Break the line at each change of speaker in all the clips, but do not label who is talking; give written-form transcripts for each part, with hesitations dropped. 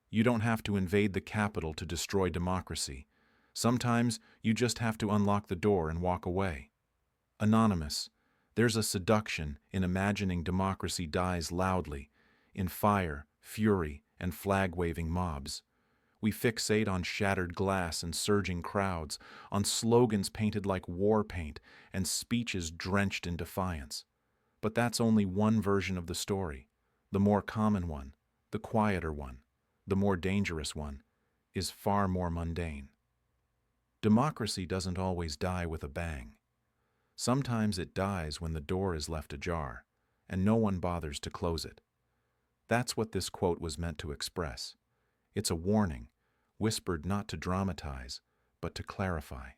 You don't have to invade the Capitol to destroy democracy. Sometimes you just have to unlock the door and walk away. Anonymous, there's a seduction in imagining democracy dies loudly, in fire, fury, and flag-waving mobs. We fixate on shattered glass and surging crowds, on slogans painted like war paint and speeches drenched in defiance. But that's only one version of the story. The more common one, the quieter one, the more dangerous one, is far more mundane. Democracy doesn't always die with a bang. Sometimes it dies when the door is left ajar, and no one bothers to close it. That's what this quote was meant to express. It's a warning, whispered not to dramatize, but to clarify.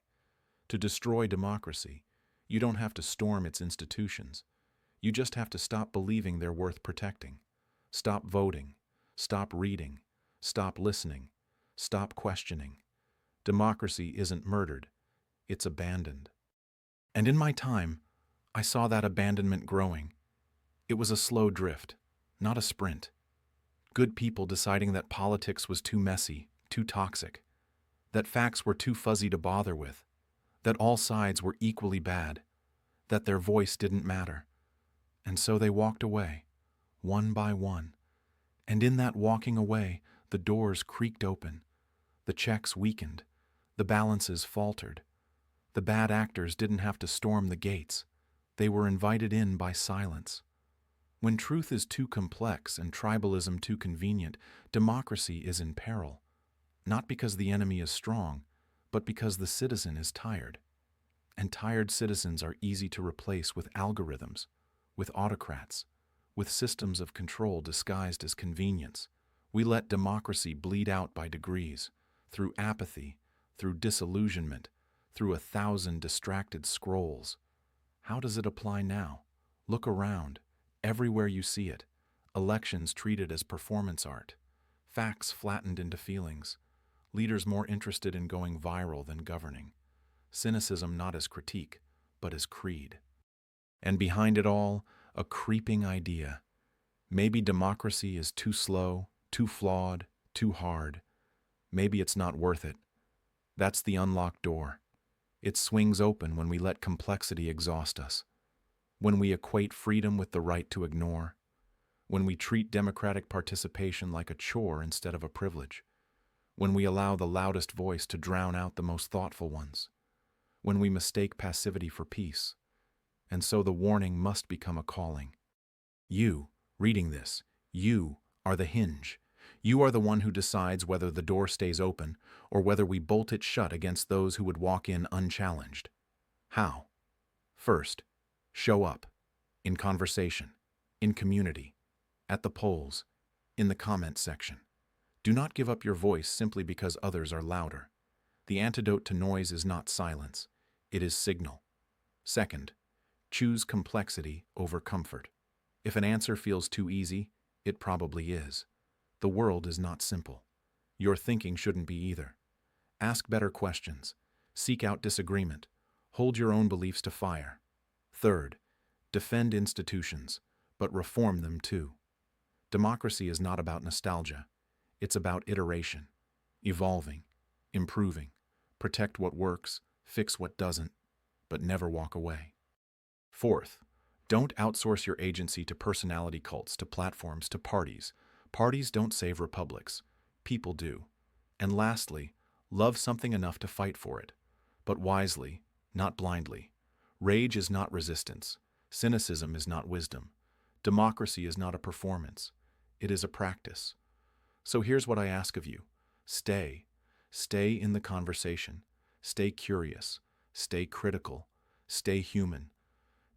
To destroy democracy, you don't have to storm its institutions. You just have to stop believing they're worth protecting. Stop voting. Stop reading. Stop listening. Stop questioning. Democracy isn't murdered. It's abandoned. And in my time, I saw that abandonment growing. It was a slow drift, not a sprint. Good people deciding that politics was too messy, too toxic, that facts were too fuzzy to bother with, that all sides were equally bad, that their voice didn't matter. And so they walked away, one by one. And in that walking away, the doors creaked open, the checks weakened, the balances faltered. The bad actors didn't have to storm the gates. They were invited in by silence. When truth is too complex and tribalism too convenient, democracy is in peril. Not because the enemy is strong, but because the citizen is tired. And tired citizens are easy to replace with algorithms, with autocrats, with systems of control disguised as convenience. We let democracy bleed out by degrees, through apathy, through disillusionment, through 1,000 distracted scrolls. How does it apply now? Look around. Everywhere you see it. Elections treated as performance art. Facts flattened into feelings. Leaders more interested in going viral than governing. Cynicism not as critique, but as creed. And behind it all, a creeping idea. Maybe democracy is too slow, too flawed, too hard. Maybe it's not worth it. That's the unlocked door. It swings open when we let complexity exhaust us, when we equate freedom with the right to ignore, when we treat democratic participation like a chore instead of a privilege, when we allow the loudest voice to drown out the most thoughtful ones, when we mistake passivity for peace. And so the warning must become a calling. You, reading this, you are the hinge. You are the one who decides whether the door stays open or whether we bolt it shut against those who would walk in unchallenged. How? First, show up. In conversation, in community, at the polls, in the comment section. Do not give up your voice simply because others are louder. The antidote to noise is not silence, it is signal. Second, choose complexity over comfort. If an answer feels too easy, it probably is. The world is not simple. Your thinking shouldn't be either. Ask better questions. Seek out disagreement. Hold your own beliefs to fire. Third, defend institutions, but reform them too. Democracy is not about nostalgia. It's about iteration, evolving, improving. Protect what works, fix what doesn't, but never walk away. Fourth, don't outsource your agency to personality cults, to platforms, to parties. Parties don't save republics. People do. And lastly, love something enough to fight for it, but wisely, not blindly. Rage is not resistance. Cynicism is not wisdom. Democracy is not a performance. It is a practice. So here's what I ask of you. Stay. Stay in the conversation. Stay curious. Stay critical. Stay human.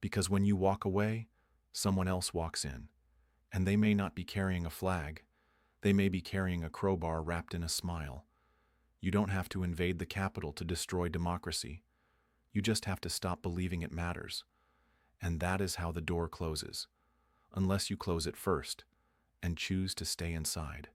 Because when you walk away, someone else walks in. And they may not be carrying a flag. They may be carrying a crowbar wrapped in a smile. You don't have to invade the Capitol to destroy democracy. You just have to stop believing it matters. And that is how the door closes, unless you close it first and choose to stay inside.